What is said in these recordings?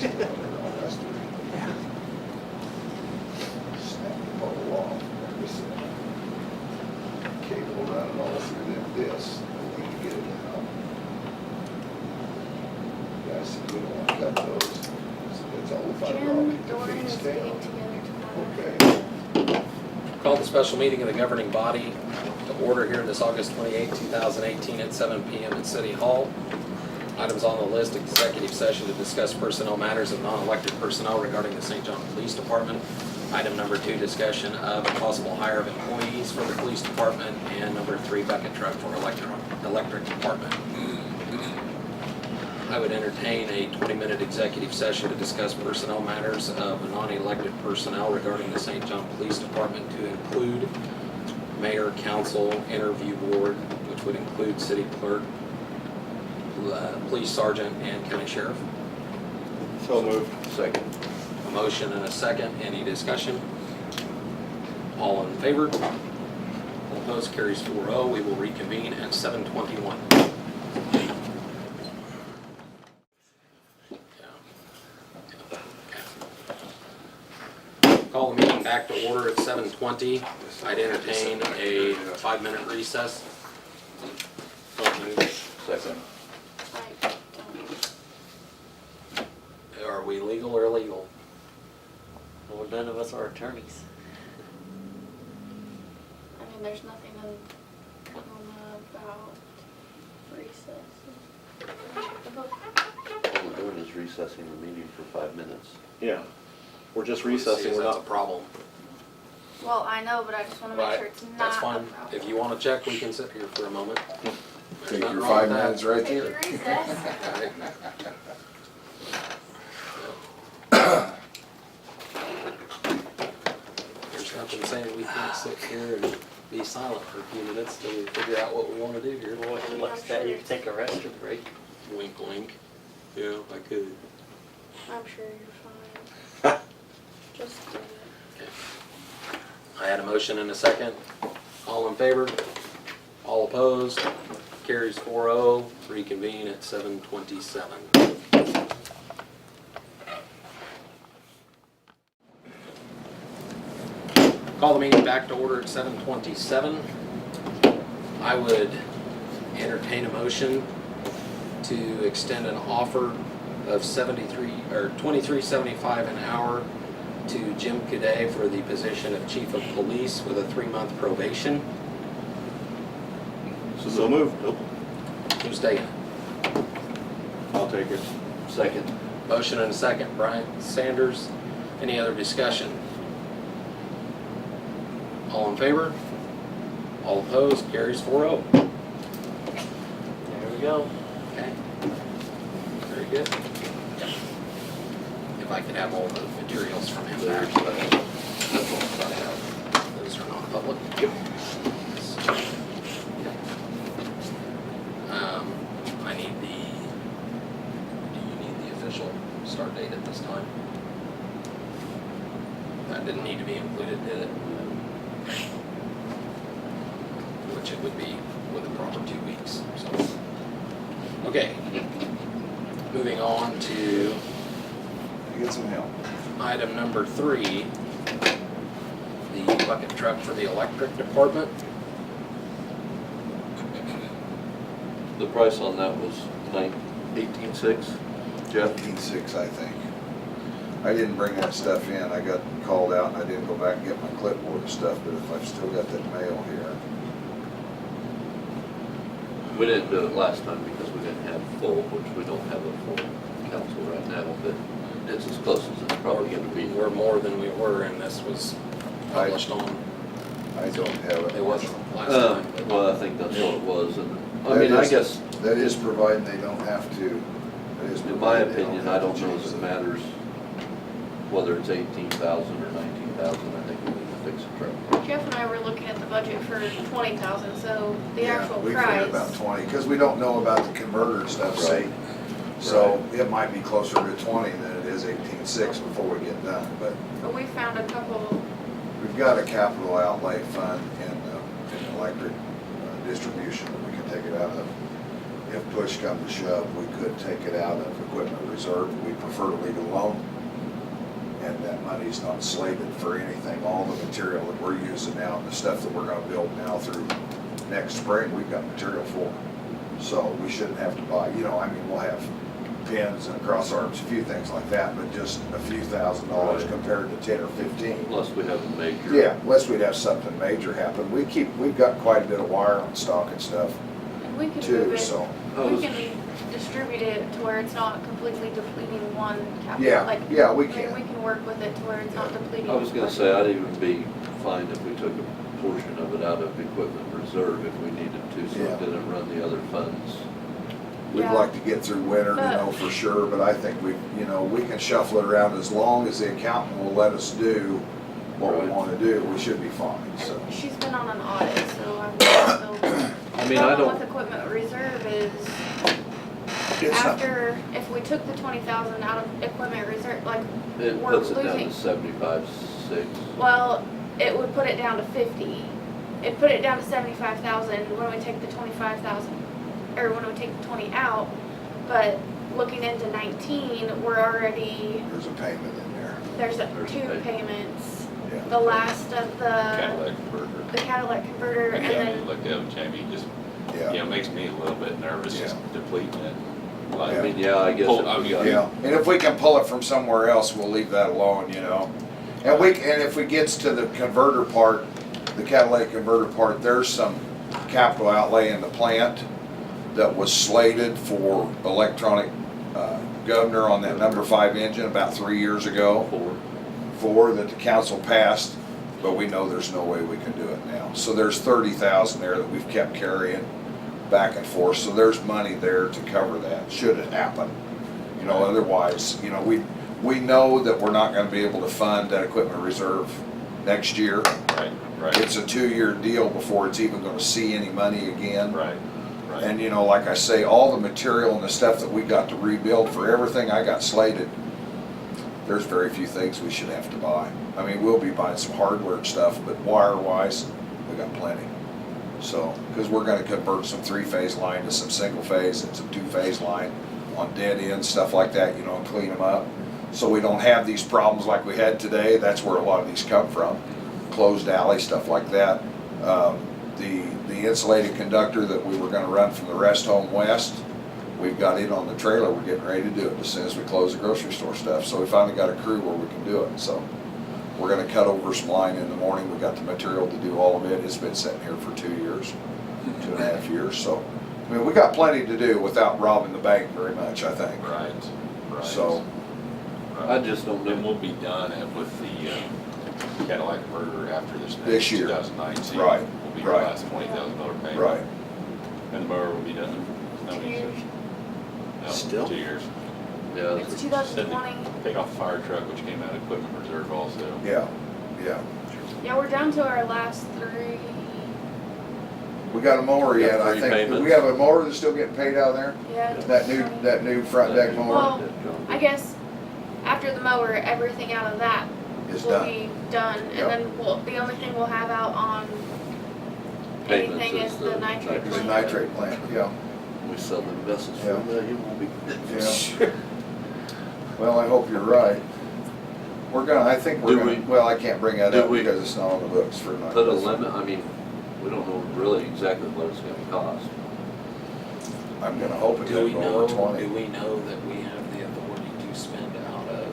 stuff and all that stuff. Snap the bubble off, and this cable running all through them discs, and we can get it out. Guys said we don't want to cut those. It's all fiber Jim optic Doran that is feeds getting down. together tomorrow. Okay. Call the special meeting of the governing body to order here this August 28, 2018 at 7 p.m. at City Hall. Items on the list: executive session to discuss personnel matters of non-elected personnel regarding the St. John Police Department. Item number 2, discussion of possible hire of employees for the police department. And number 3, bucket truck for electric department. I would entertain a 20-minute executive session to discuss personnel matters of non-elected personnel regarding the St. John Police Department, to include mayor, council, interview board, which would include city clerk, police sergeant, and county sheriff. So moved. Second. A motion and a second. Any discussion? All in favor? All opposed? Carries 4-0. We will reconvene at 7:21. Call the meeting back to order at 7:20. I'd entertain a 5-minute recess. Second. Like, Are we legal or illegal? Well, none of us are attorneys. I mean, there's nothing about recess. All we're doing is recessing the meeting for 5 minutes. Yeah. We're just See recessing, if we're that's a not. problem. Well, I know, but I just want to make Right, sure it's not that's a fine. problem. If you want to check, we can sit here for a moment. There's Take nothing your wrong with 5 that. minutes right Take your there. recess. There's nothing saying we can't sit here and be silent for a few minutes till we figure out what we want to do here. Well, if it looks bad, you can take a rest or break. Wink, wink. Yeah, I could. I'm sure you're fine. Just do it. Okay. I had a motion and a second. All in favor? All opposed? Carries 4-0. Reconvene at 7:27. Call the meeting back to order at 7:27. I would entertain a motion to extend an offer of $23.75 an hour to Jim Cadet for the position of Chief of Police with a 3-month probation. So moved. Nope. Who's taking it? I'll take it. Second. Motion and a second. Brian Sanders. Any other discussion? All in favor? All opposed? Carries 4-0. There we go. Okay. Very good. If I could have all the materials from him back. Those are not public. I need do you need the official start date at this time? That didn't need to be included, did it? Which it would be with a proper 2 weeks, so. Okay. Moving on to Get some help. item number 3, the bucket truck for the electric department. The price on that was 18.6. Jeff? 18.6, I think. I didn't bring that stuff in. I got called out and I didn't go back and get my clipboard and stuff, but if I've still got that mail here. We didn't do it last time because we didn't have full, which we don't have a full council right now, but it's as close as it's probably going to be. We're more than we were, and this was published on. I don't have it. It wasn't last time. but- Well, I think that's what it was, and I That mean, I is- guess, That is providing they don't have to. That is in my providing they opinion, have I to don't know change if it the- matters whether it's 18,000 or 19,000. I think we need to fix the truck. Jeff and I were looking at the budget for 20,000, so the Yeah, actual we figured about price. 20, because we don't know about the converter and stuff, see? Right. So it might be closer to 20 than it is 18.6 before we get done, but But we found a couple, we've got a capital outlay fund in electric distribution that we can take it out of. if push comes to shove, we could take it out of equipment reserve. We prefer to leave it alone. And that money's not slated for anything. All the material that we're using now, and the stuff that we're gonna build now through next spring, we've got material for. So we shouldn't have to buy, you know, I mean, we'll have pins and cross arms, a few things like that, but just a few $1,000s Right. compared to 10 or 15. Unless we have a major. Yeah, unless we'd have something major happen. We've got quite a bit of wire on stock and stuff And we can move too, it, so. we can distribute it to where it's not completely depleting one capital. Yeah, Like, yeah, we I mean, we can. can work with it to where it's not depleting. I was gonna say, I'd even be fine if we took a portion of it out of equipment reserve if we needed to, so Yeah. it didn't run the other funds. We'd Yeah. like to get through winter, you know, for sure, but I think we can shuffle it around as long as the accountant will let us do what we Right. wanna do, we should be fine, so. And she's been on an audit, so I'm also. I mean, I Problem with don't, equipment reserve is It's not- after, if we took the 20,000 out of equipment reserve, like, it we're puts it down losing. to 75, 6. Well, it would put it down to 50. It put it down to 75,000 when we take the 25,000, or when we take the 20 out. But looking into 19, we're already, There's a payment in there, there's There's two a- payments. yeah. The last of the Cadillac converter. Catalytic converter, and Yeah, then, looked at it, Jamie, just, Yeah, yeah, makes me a little bit nervous, just depleting it. Like, I mean, yeah, I guess Pull- if I we mean, got, yeah, and if we can pull it from somewhere else, we'll leave that alone, you know. And if it gets to the converter part, the catalytic converter part, there's some capital outlay in the plant that was slated for electronic governor on that number 5 engine about 3 years ago. 4 that the council passed, but we know there's no way we can do it now. So there's 30,000 there that we've kept carrying back and forth, so there's money there to cover that, should it happen. You know, otherwise, you know, we know that we're not gonna be able to fund that equipment reserve next year. right, right, It's a 2-year deal before it's even gonna see any money again. right, right. And you know, like I say, all the material and the stuff that we got to rebuild for everything I got slated, there's very few things we should have to buy. I mean, we'll be buying some hardware and stuff, but wire-wise, we got plenty. So, because we're gonna convert some 3-phase line to some single-phase and some 2-phase line on dead ends, stuff like that, you know, and clean them up. So we don't have these problems like we had today. That's where a lot of these come from. Closed alley, stuff like that. The insulated conductor that we were gonna run from the rest home west, we've got it on the trailer. We're getting ready to do it as soon as we close the grocery store stuff. So we finally got a crew where we can do it. So we're gonna cut over some line in the morning. We got the material to do all of it. It's been sitting here for 2 years, 2.5 years. So, I mean, we got plenty to do without robbing the bank very much, I think. Right, right. So, Right. I just don't Then know. we'll be done with the Cadillac converter after this This next year. 2019. Right, Will be the right. last $20,000 payment. right. And the mower will be done. No, 2 years. No, Still? 2 years. Yeah, It's that's- 2020. Take off the fire truck, which came out of equipment reserve also. Yeah, yeah. Yeah, we're down to our last 3. We got a mower We got yet, I 3 think. Do payments. we have a mower that's still getting paid out of there? Yeah. That new front deck mower Well, I guess after the mower, everything out of that is will done. be done, and Yep. then the only thing we'll have out on Payments anything is is the the nitrate It's a plant. nitrate plant, yeah. We sell them vessels for Yeah. $1 million, we'll be. Yeah. Well, I hope you're right. I think we're Do gonna, we- well, I can't bring that do up we because it's not on the books for not. Put a limit, I mean, we don't know really exactly what it's gonna cost. I'm gonna hope it Do we doesn't go know, over do 20. we know that we have the authority to spend out of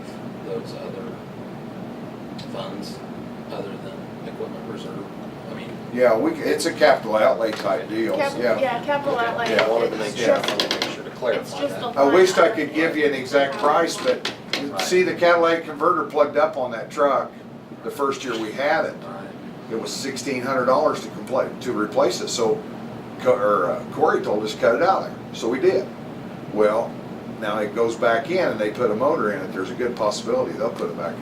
those other funds other than equipment reserve? I mean, Yeah, it's a capital outlay type deal, yeah. Yeah, capital outlay. I wanted to make It's sure, I just- wanted to make sure to It's clarify just a that. I wished I line could item. give you an exact price, but see the catalytic converter plugged up on that truck the first year we had it. Right. It was $1,600 to replace it, so Corey told us to cut it out of there, so we did. Well, now it goes back in and they put a motor in it, there's a good possibility they'll put it back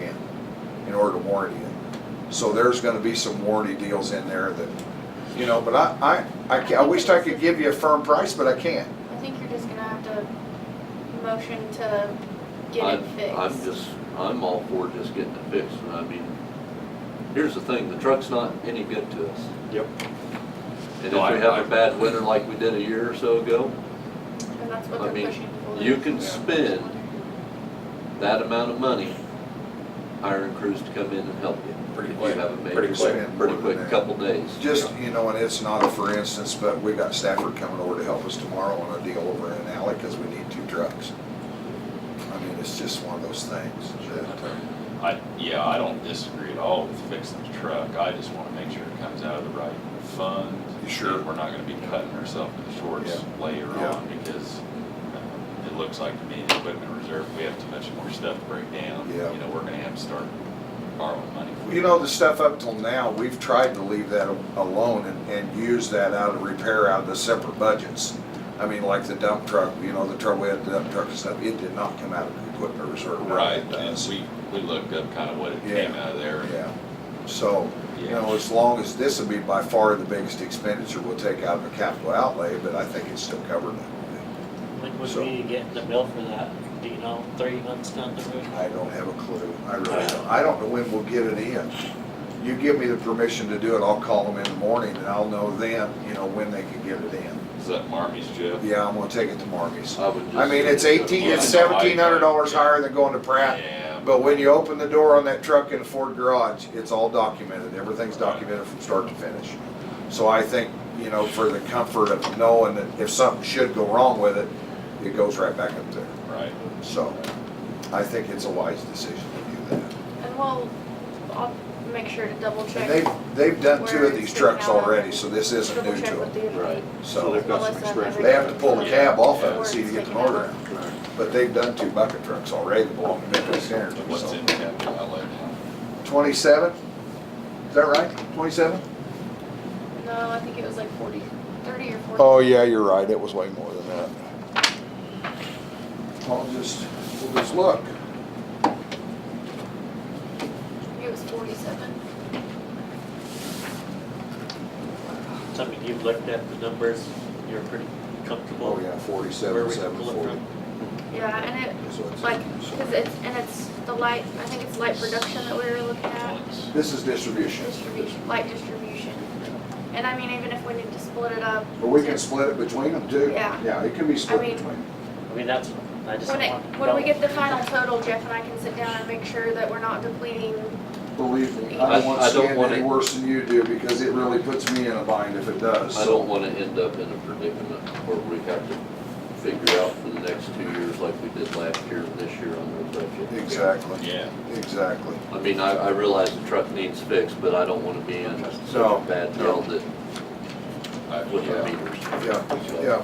in order to warranty it. So there's gonna be some warranty deals in there that, you know, but I wished I could give you a firm price, but I can't. I think you're just gonna have to motion to get it fixed. I'm all for just getting it fixed, and I mean, here's the thing, the truck's not any good to us. Yep. And No, if we I- have a bad winter like we did a year or so ago, And that's what I they're mean, pushing for. you can spend that amount of money hiring crews to come in and help you. Pretty If quick, you have a major, pretty quick. pretty quick, couple days. Just, you know, and it's not a for instance, but we got Stafford coming over to help us tomorrow on a deal over in Alley because we need 2 trucks. I mean, it's just one of those things that, I don't disagree at all with fixing the truck. I just wanna make sure it comes out of the right fund. You sure? We're not gonna be cutting ourselves in the shorts later Yeah. on because it looks like to me the equipment reserve, we have too much more stuff to break down. Yeah. You know, we're gonna have to start borrowing money. you know, the stuff up till now, we've tried to leave that alone and use that out of repair out of the separate budgets. I mean, like the dump truck, you know, the trouble we had the dump truck and stuff, it did not come out of the equipment reserve. Now Right, it and does. we looked up kind of what it Yeah. came out of there. Yeah, so, you know, as long as, this would be by far the biggest expenditure we'll take out of a capital outlay, but I think it's still covered that way. When would So- we get the bill for that? Do you know, 3 months down the road? I don't have a clue, I really don't, I don't know when we'll get it in. You give me the permission to do it, I'll call them in the morning and I'll know then, you know, when they can get it in. Is that Marmy's, Jeff? Yeah, I'm gonna take it to Marmy's. I would just. I mean, it's 18, it's Yeah, I know, $1,700 yeah. higher than going to Pratt. Yeah. But when you open the door on that truck in the Ford garage, it's all documented, everything's documented from start to finish. So I think, you know, for the comfort of knowing that if something should go wrong with it, it goes right back up there. Right. So I think it's a wise decision to do that. And I'll make sure to double check. And they've done 2 of where these it's trucks sticking out. already, so this isn't Double new check to with them. the. Right. So So they've got some Melissa and experience. they have to pull the cab off of Yeah. it so you can get the motor out. But they've done 2 bucket trucks already that belong to Midway Standard. What's So in the capital outlay now? 27? Is that right? 27? No, I think it was like 40, 30 or 40. Oh, yeah, you're right, it was way more than that. We'll just look. I think it was 47. So, I mean, you've looked at the numbers, you're pretty comfortable? Oh, yeah, Where 47, we can pull it 740. from? Yeah, and it, is what it's- like, cause it's the light, I think it's light production that we were looking at. This is distribution. Distribution, light distribution. And I mean, even if we need to split it up. But we can split it between them too. Yeah. Yeah, it can be split I mean- between. I mean, that's, I just When want. when we get the final total, Jeff and I can sit down and make sure that we're not depleting. Believe me, I don't want I to don't stand want any it- worse than you do because it really puts me in a bind if it does. I So- don't wanna end up in a predicament where we have to figure out for the next 2 years like we did last year and this year on the budget. Exactly, Yeah. exactly. I mean, I realize the truck needs fixed, but I don't wanna be in such No, a bad no. deal that with Yeah. our meters. Yeah, So, yeah.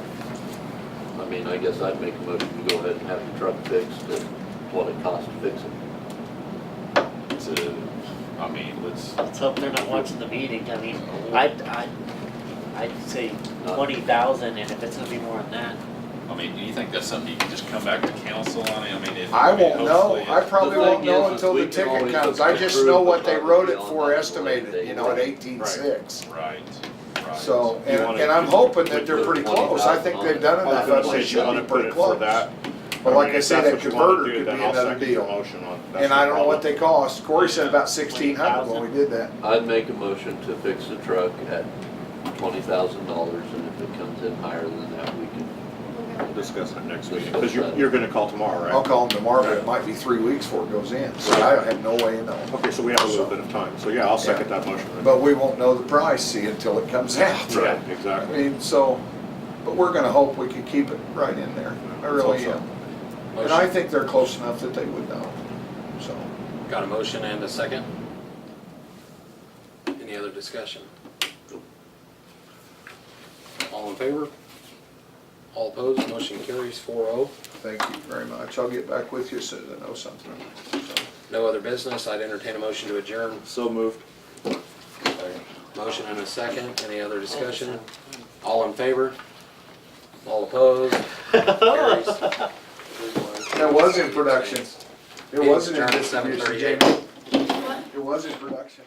I mean, I guess I'd make a motion to go ahead and have the truck fixed at what it costs to fix it. I mean, Let's hope they're not watching the meeting, I mean, I'd say Not- 20,000, and if it's gonna be more than that, do you think that's something you can just come back to council on? I mean, if. I won't know, hopefully I probably The thing won't know is until we the can ticket always comes. look I at just the know approved what they wrote it beyond for that estimated, delay you know, at date. 18.6. Right, right. So, You and, wanna- and I'm hoping that they're Put pretty close. I think they've done I was enough gonna of say, it, you should wanna be put pretty it for close. that. But like mean, I if say, that's that what you wanna converter do, could then be I'll another second your deal. motion on- that's And I no don't know what problem. they cost. Corey said about 1,600 when we did that. I'd make a motion to fix the truck at $20,000, and if it comes in higher than that, we can. We'll discuss it next meeting, Discuss because that. you're gonna call tomorrow, right? I'll call them tomorrow, but it might be 3 weeks before it goes in. So I have no way of knowing. Okay, so we have a little bit of time, so yeah, I'll second that motion. then. But we won't know the price, see, until it comes out. Yeah, I exactly. mean, so, but we're gonna hope we can keep it right in there. I really hope am. And I Motion, think they're close enough that they would know, so. got a motion and a second? Any other discussion? All in favor? All opposed, motion carries 4-0. Thank you very much. I'll get back with you as soon as I know something. So, No other business, I'd entertain a motion to adjourn. So moved. Motion and a second, any other discussion? All in favor? All opposed? Carries. It was in production. It wasn't in Adjourned at distribution, 7:38. Jamie. What? It was in production.